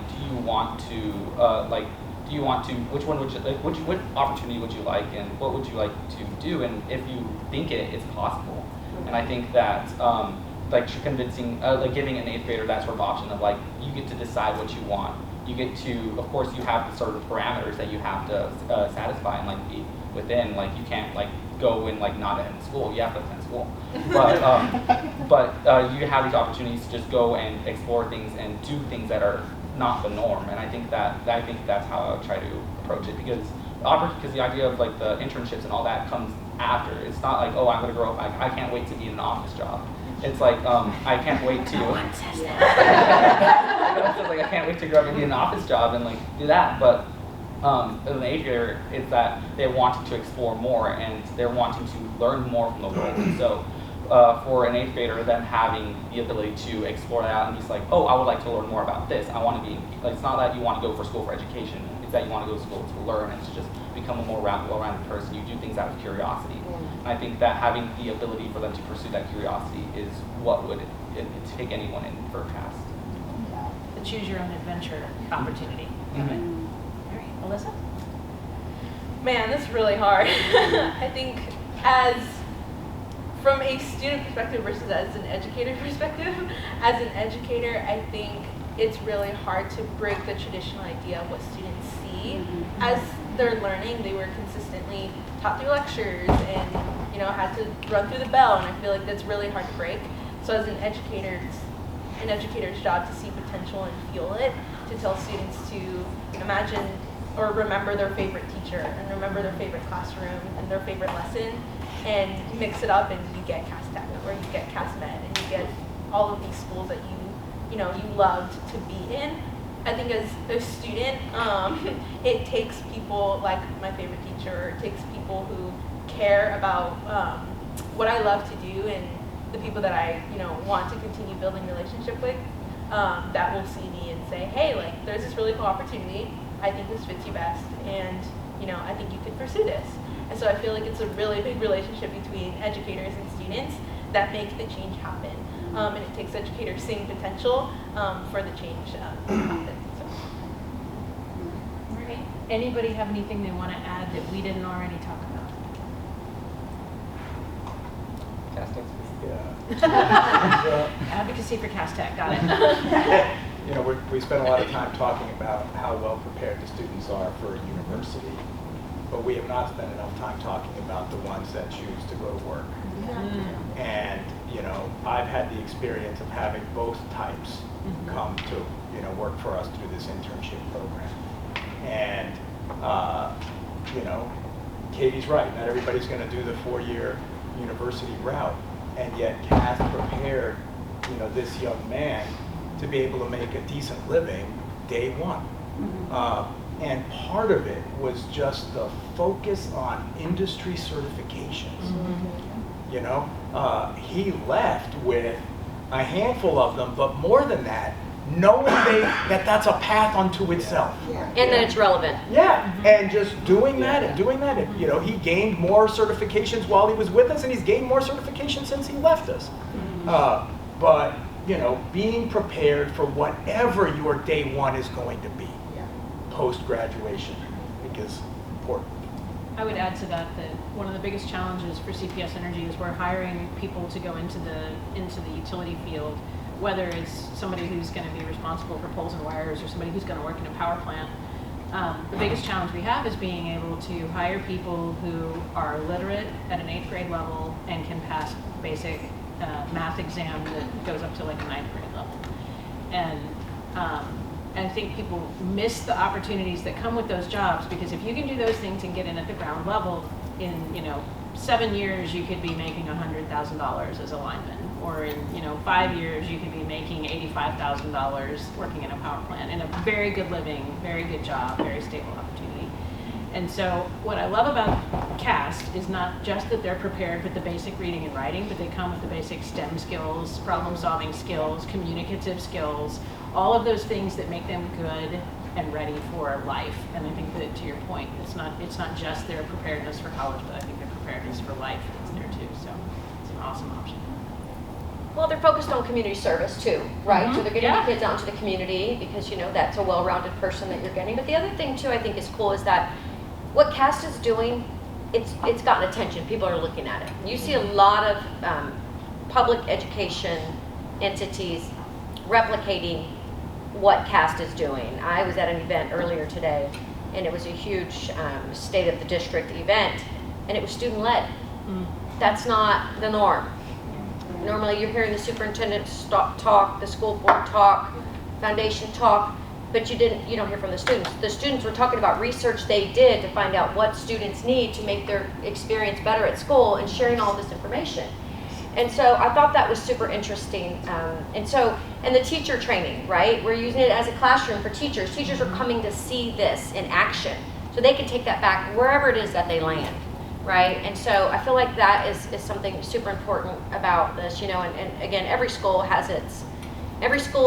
which what opportunity would you like, and what would you like to do, and if you think it's possible. And I think that convincing, giving an 8th grader that sort of option of like, you get to decide what you want. You get to, of course, you have the sort of parameters that you have to satisfy and like be within. Like, you can't like go and like not attend school. You have to attend school. But you have these opportunities to just go and explore things and do things that are not the norm. And I think that's how I would try to approach it, because the idea of like the internships and all that comes after. It's not like, oh, I'm going to grow up. I can't wait to be in an office job. It's like, I can't wait to. What says that? I can't wait to grow up and be in an office job and like do that. But as an 8th grader, it's that they're wanting to explore more and they're wanting to learn more from the world. And so for an 8th grader, them having the ability to explore that and just like, oh, I would like to learn more about this. I want to be like, it's not that you want to go for school for education. It's that you want to go to school to learn and to just become a more well-rounded person. You do things out of curiosity. And I think that having the ability for them to pursue that curiosity is what would take anyone in for a CAST. The choose your own adventure opportunity. Mm-hmm. All right, Alyssa? Man, that's really hard. I think from a student perspective versus as an educator perspective, as an educator, I think it's really hard to break the traditional idea of what students see. As they're learning, they were consistently taught through lectures and, you know, had to run through the bell, and I feel like that's really hard to break. So as an educator's job to see potential and feel it, to tell students to imagine or remember their favorite teacher and remember their favorite classroom and their favorite lesson, and mix it up, and you get CAST Tech, or you get CAST Med, and you get all of these schools that you loved to be in. I think as a student, it takes people like my favorite teacher, or it takes people who care about what I love to do and the people that I, want to continue building relationship with, that will see me and say, hey, like, there's this really cool opportunity. I think this fits you best, and I think you could pursue this. And so I feel like it's a really big relationship between educators and students that make the change happen. And it takes educators seeing potential for the change to happen. So. All right. Anybody have anything they want to add that we didn't already talk about? Cast Tech. Yeah. Advocacy for Cast Tech, got it. We spend a lot of time talking about how well prepared the students are for a university, but we have not spent enough time talking about the ones that choose to go to work. And I've had the experience of having both types come to work for us through this internship program. And Katie's right. Not everybody's going to do the 4-year university route, and yet Cass prepared this young man to be able to make a decent living day one. And part of it was just the focus on industry certifications. He left with a handful of them, but more than that, knowing that that's a path unto itself. And that it's relevant. Yeah, and just doing that and doing that. And, he gained more certifications while he was with us, and he's gained more certifications since he left us. But, being prepared for whatever your day one is going to be post-graduation, I think is important. I would add to that one of the biggest challenges for CPS Energy is we're hiring people to go into the utility field, whether it's somebody who's going to be responsible for poles and wires or somebody who's going to work in a power plant. The biggest challenge we have is being able to hire people who are literate at an 8th grade level and can pass basic math exam that goes up to like a 9th grade level. And I think people miss the opportunities that come with those jobs, because if you can do those things and get in at the ground level, in 7 years you could be making $100,000 as a lineman, or in 5 years you could be making $85,000 working in a power plant, in a very good living, very good job, very stable opportunity. And so what I love about CAST is not just that they're prepared with the basic reading and writing, but they come with the basic STEM skills, problem solving skills, communicative skills, all of those things that make them good and ready for life. And I think that, to your point, it's not just their preparedness for college, but I think their preparedness for life is there too. So it's an awesome option. Well, they're focused on community service too, right? So they're getting the kids out into the community because that's a well-rounded person that you're getting. But the other thing too I think is cool is that what CAST is doing, it's gotten attention. People are looking at it. You see a lot of public education entities replicating what CAST is doing. I was at an event earlier today, and it was a huge state of the district event, and it was student-led. That's not the norm. Normally you're hearing the superintendent talk, the school board talk, foundation talk, but you don't hear from the students. The students were talking about research they did to find out what students need to make their experience better at school, and sharing all this information. And so I thought that was super interesting. And the teacher training, right? We're using it as a classroom for teachers. Teachers are coming to see this in action, so they can take that back wherever it is that they land, right? And so I feel like that is something super important about this, and again, every school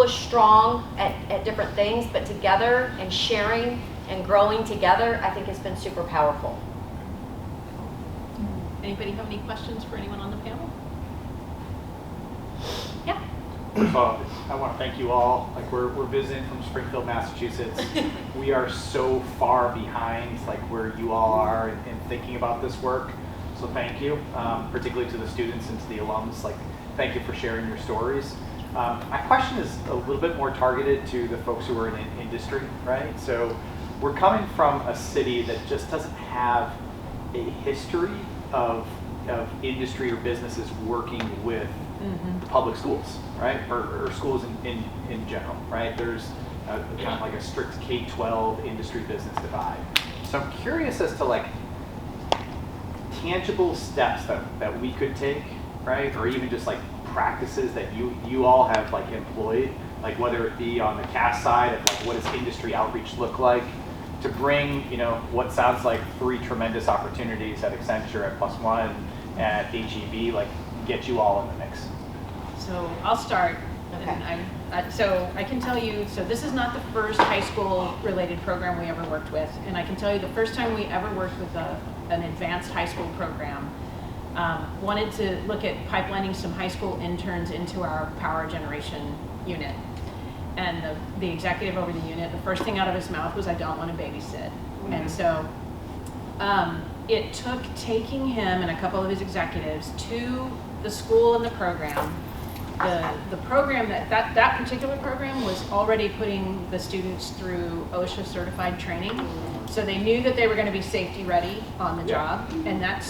is strong at different things, but together and sharing and growing together, I think has been super powerful. Anybody have any questions for anyone on the panel? Yeah. First of all, I want to thank you all. Like we're visiting from Springfield, Massachusetts. We are so far behind like where you all are in thinking about this work. So thank you, particularly to the students and to the alums. Like thank you for sharing your stories. My question is a little bit more targeted to the folks who are in industry, right? So we're coming from a city that just doesn't have a history of industry or businesses working with the public schools, right? Or schools in general, right? There's kind of like a strict K-12 industry business divide. So I'm curious as to like tangible steps that we could take, right? Or even just like practices that you all have like employed, like whether it be on the CAST side of like what does industry outreach look like, to bring, what sounds like 3 tremendous opportunities at Accenture, at Plus One, and at HEB, like get you all in the mix. So I'll start. Okay. And so I can tell you, so this is not the first high school related program we ever worked with. And I can tell you the first time we ever worked with an advanced high school program, wanted to look at pipelining some high school interns into our power generation unit. And the executive over the unit, the first thing out of his mouth was, I don't want to babysit. Mm-hmm. And so it took taking him and a couple of his executives to the school and the program. The program, that particular program was already putting the students through OSHA certified training. So they knew that they were going to be safety ready on the job, and that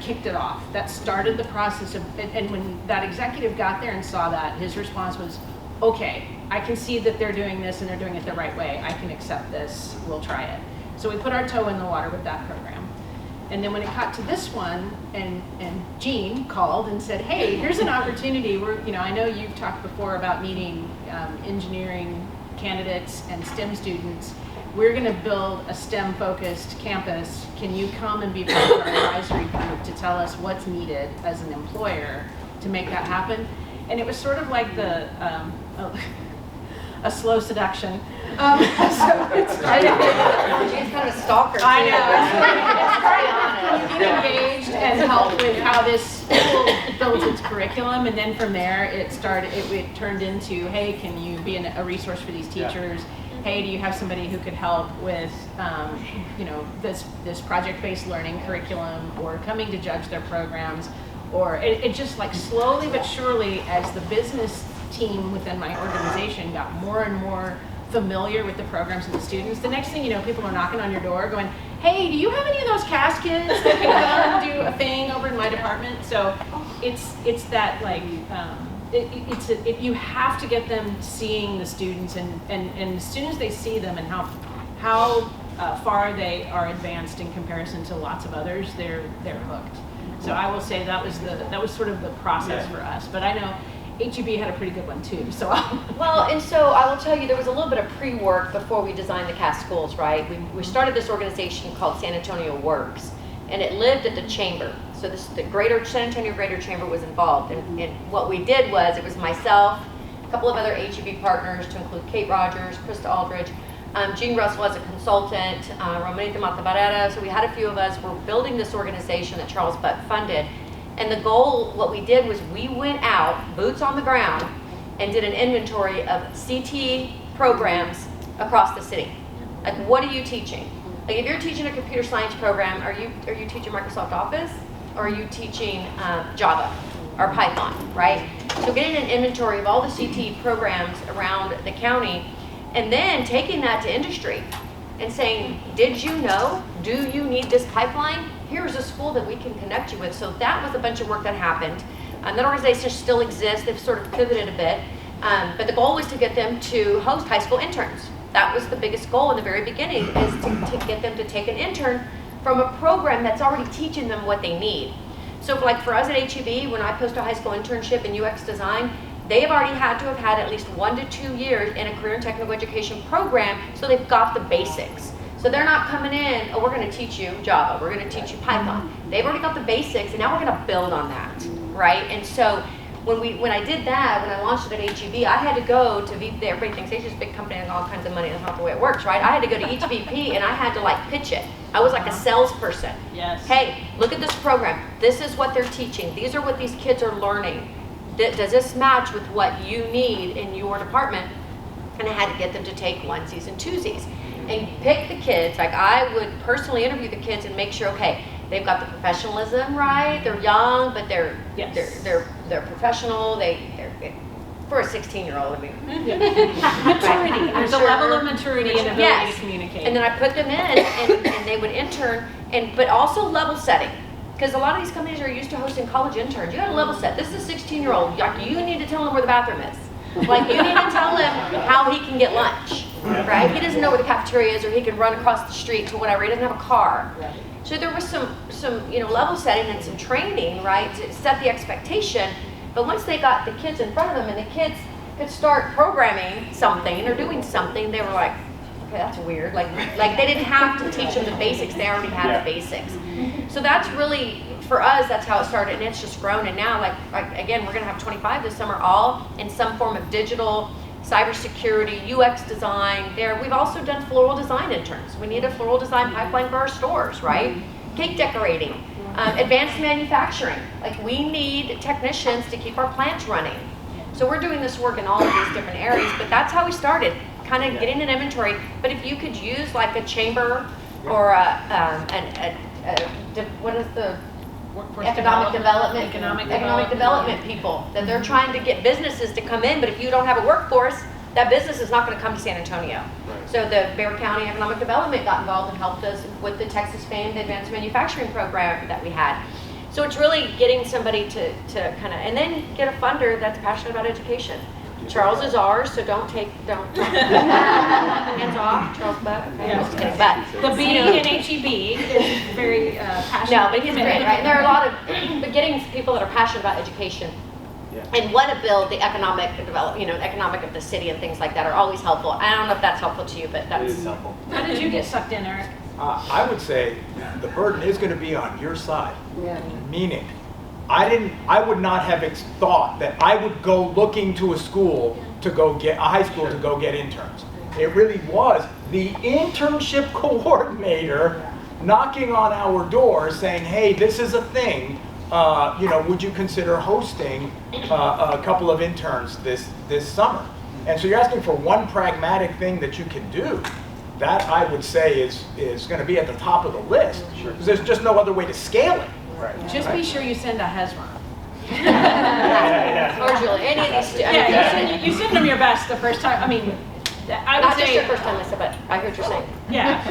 kicked it off. That started the process and when that executive got there and saw that, his response was, okay, I can see that they're doing this and they're doing it the right way. I can accept this, we'll try it. So we put our toe in the water with that program. And then when it got to this one, and Jean called and said, hey, here's an opportunity. I know you've talked before about needing engineering candidates and STEM students. We're going to build a STEM-focused campus. Can you come and be part of our advisory group to tell us what's needed as an employer to make that happen? And it was sort of like a slow seduction. She's kind of a stalker. I know. It's get engaged and help with how this school builds its curriculum, and then from there it turned into, hey, can you be a resource for these teachers? Yeah. Hey, do you have somebody who could help with, this project-based learning curriculum, or coming to judge their programs, or it just like slowly but surely, as the business team within my organization got more and more familiar with the programs and the students, the next thing you know, people are knocking on your door going, hey, do you have any of those CAS kids that can come and do a thing over in my department? So it's that like, you have to get them seeing the students, and as soon as they see them and how far they are advanced in comparison to lots of others, they're hooked. So I will say that was sort of the process for us, but I know HEB had a pretty good one too. So well, and so I will tell you, there was a little bit of pre-work before we designed the CAS schools, right? We started this organization called San Antonio Works, and it lived at the chamber. So the San Antonio Greater Chamber was involved, and what we did was, it was myself, a couple of other HEB partners, to include Kate Rogers, Krista Aldridge, Jean Russell as a consultant, Romanita Matabarera. So we had a few of us. We're building this organization that Charles Buck funded. And the goal, what we did was we went out, boots on the ground, and did an inventory of CT programs across the city. Like, what are you teaching? Like, if you're teaching a computer science program, are you teaching Microsoft Office? Or are you teaching Java or Python, right? So getting an inventory of all the CT programs around the county, and then taking that to industry and saying, did you know? Do you need this pipeline? Here's a school that we can connect you with. So that was a bunch of work that happened. That organization still exists. They've sort of pivoted a bit. But the goal was to get them to host high school interns. That was the biggest goal in the very beginning, is to get them to take an intern from a program that's already teaching them what they need. So like for us at HEB, when I post a high school internship in UX design, they have already had to have had at least 1 to 2 years in a career and technical education program, so they've got the basics. So they're not coming in, oh, we're going to teach you Java, we're going to teach you Python. They've already got the basics, and now we're going to build on that, right? And so when I did that, when I launched it at HEB, I had to go to everybody thinks HEB's a big company and all kinds of money. That's not the way it works, right? I had to go to each VP and I had to like pitch it. I was like a salesperson. Yes. Hey, look at this program. This is what they're teaching. These are what these kids are learning. Does this match with what you need in your department? And I had to get them to take onesies and twosies and pick the kids. Like, I would personally interview the kids and make sure, okay, they've got the professionalism right. They're young, but they're professional. They're for a 16-year-old. I mean, maturity. There's a level of maturity and ability to communicate. And then I put them in, and they would intern, but also level setting. Because a lot of these companies are used to hosting college interns. You got to level set. This is a 16-year-old. Like, you need to tell him where the bathroom is. Like, you need to tell him how he can get lunch, right? He doesn't know where the cafeteria is, or he can run across the street to whatever. He doesn't have a car. So there was some level setting and some training, right, to set the expectation. But once they got the kids in front of them and the kids could start programming something or doing something, they were like, okay, that's weird. Like they didn't have to teach them the basics, they already had the basics. So that's really, for us, that's how it started, and it's just grown. And now, like again, we're gonna have 25 this summer, all in some form of digital, cybersecurity, UX design. We've also done floral design interns. We need a floral design pipeline for our stores, right? Cake decorating, advanced manufacturing. Like we need technicians to keep our plants running. So we're doing this work in all of these different areas, but that's how we started, kind of getting an inventory. But if you could use like a chamber or what is the Workforce economic development people, that they're trying to get businesses to come in, but if you don't have a workforce, that business is not going to come to San Antonio. Right. So the Bexar County Economic Development got involved and helped us with the Texas famed advanced manufacturing program that we had. So it's really getting somebody to kind of, and then get a funder that's passionate about education. Charles is ours, so don't hands off, Charles Buck. Okay, I'm just kidding, but The B in HEB is very passionate. no, but he's great, right? And there are a lot of, but getting people that are passionate about education and want to build the economic economic of the city and things like that are always helpful. I don't know if that's helpful to you, but It that's is helpful. How did you get sucked in, Eric? I would say the burden is going to be on your side. Meaning, I would not have thought that I would go looking to a school to go get, a high school to go get interns. It really was the internship coordinator knocking on our door saying, hey, this is a thing. Would you consider hosting a couple of interns this summer? And so you're asking for one pragmatic thing that you can do. That I would say is going to be at the top of the list. Sure. Because there's just no other way to scale it. Right. Just be sure you send a Hezron. or Julie, any of these. You send them your best the first time. I mean, I would Not say, just your first time, Lisa, but I heard you're saying. yeah.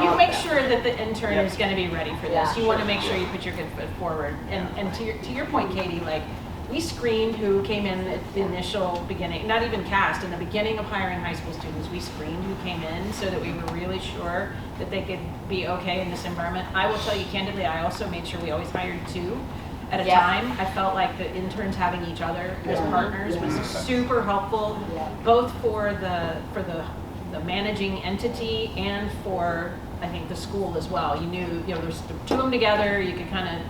You make sure that the intern is going to be ready for this. Yeah, You want to make sure you put your good foot forward. And to your point, Katie, like we screened who came in at the initial beginning, not even cast, in the beginning of hiring high school students, we screened who came in so that we were really sure that they could be okay in this environment. I will tell you candidly, I also made sure we always hired 2 at a time. I felt like the interns having each other as partners was super helpful, both for the managing entity and for, I think, the school as well. You knew, there's 2 of them together, you could kind of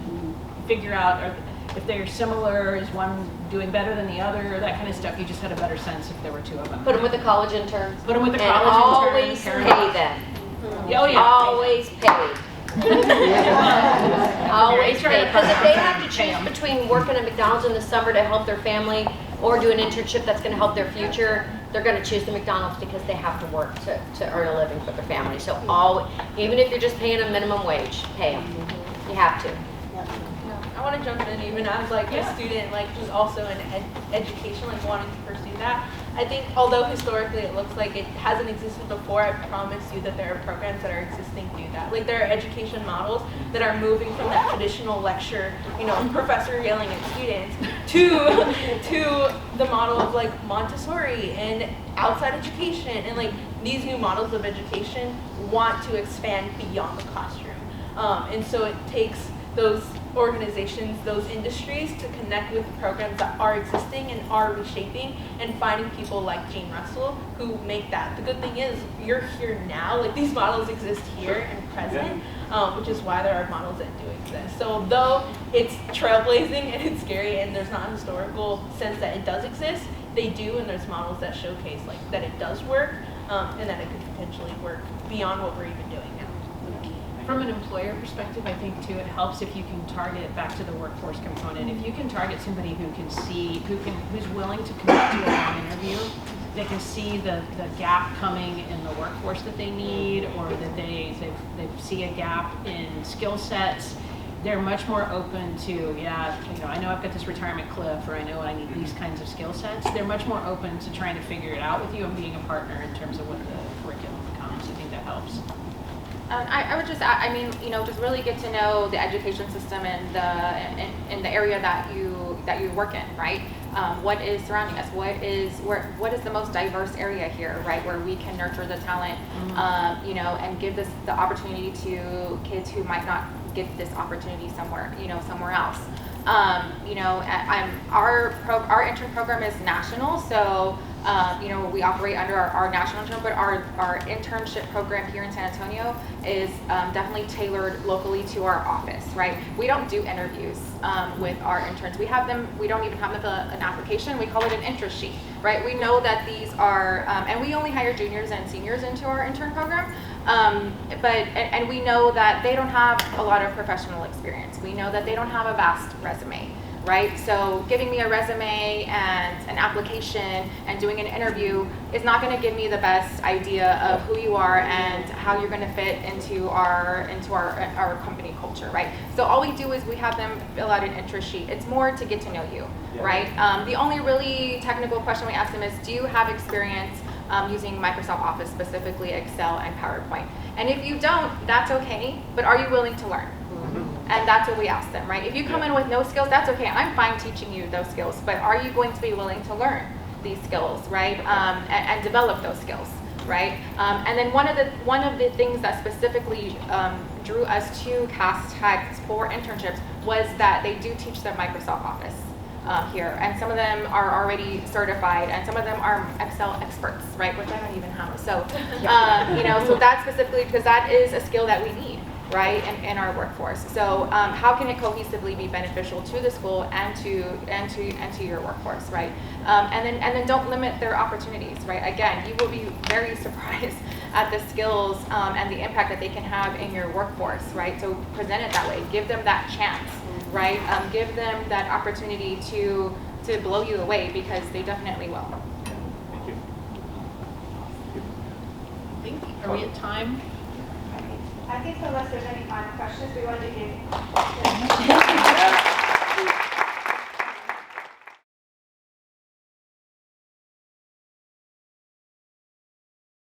figure out if they're similar, is one doing better than the other, that kind of stuff. You just had a better sense if there were 2 of them. Put them with the college interns. Put them with the and college always interns. pay them. Oh, yeah. Always paid. Always paid. Because if they have to choose between working at McDonald's in the summer to help their family or do an internship that's going to help their future, they're going to choose the McDonald's because they have to work to earn a living for their family. So even if you're just paying a minimum wage, pay them. You have to. I want to jump in even as like a student, like who's also in education, like wanting to pursue that. I think although historically it looks like it hasn't existed before, I promise you that there are programs that are existing to do that. Like there are education models that are moving from that traditional lecture, professor yelling at students to the model of like Montessori and outside education, and like these new models of education want to expand beyond the classroom. And so it takes those organizations, those industries to connect with programs that are existing and are reshaping, and finding people like Jane Russell who make that. The good thing is you're here now, like these models exist here and present, which is why there are models that do exist. So though it's trailblazing and it's scary and there's not a historical sense that it does exist, they do, and there's models that showcase like that it does work, and that it could potentially work beyond what we're even doing now. From an employer perspective, I think too, it helps if you can target back to the workforce component. If you can target somebody who can see, who's willing to commit to an interview, they can see the gap coming in the workforce that they need, or that they see a gap in skill sets. They're much more open to, I know I've got this retirement cliff, or I know I need these kinds of skill sets. They're much more open to trying to figure it out with you and being a partner in terms of what the curriculum becomes. I think that helps. I would just, just really get to know the education system and in the area that you work in, right? What is surrounding us? What is the most diverse area here, right? Where we can nurture the talent, and give the opportunity to kids who might not get this opportunity somewhere else. Our intern program is national, so You know, we operate under our national intern, but our internship program here in San Antonio is definitely tailored locally to our office, right? We don't do interviews with our interns. We don't even have them fill out an application. We call it an interest sheet, right? We know that these are, and we only hire juniors and seniors into our intern program, and we know that they don't have a lot of professional experience. We know that they don't have a vast resume, right? So giving me a resume and an application and doing an interview is not going to give me the best idea of who you are and how you're going to fit into our company culture, right? So all we do is we have them fill out an interest sheet. It's more to get to know you, right? The only really technical question we ask them is, do you have experience using Microsoft Office, specifically Excel and PowerPoint? And if you don't, that's okay, but are you willing to learn? And that's what we ask them, right? If you come in with no skills, that's okay. I'm fine teaching you those skills, but are you going to be willing to learn these skills, right? And develop those skills, right? And then one of the things that specifically drew us to Cass Tech for internships was that they do teach them Microsoft Office here, and some of them are already certified, and some of them are Excel experts, right? Which I don't even have. So, you know, so that's specifically because that is a skill that we need, right, in our workforce. So how can it cohesively be beneficial to the school and to your workforce, right? And then don't limit their opportunities, right? Again, you will be very surprised at the skills and the impact that they can have in your workforce, right? So present it that way. Give them that chance, right? Give them that opportunity to blow you away, because they definitely will. Thank you. Are we at time? I think unless there's any final questions, we wanted to give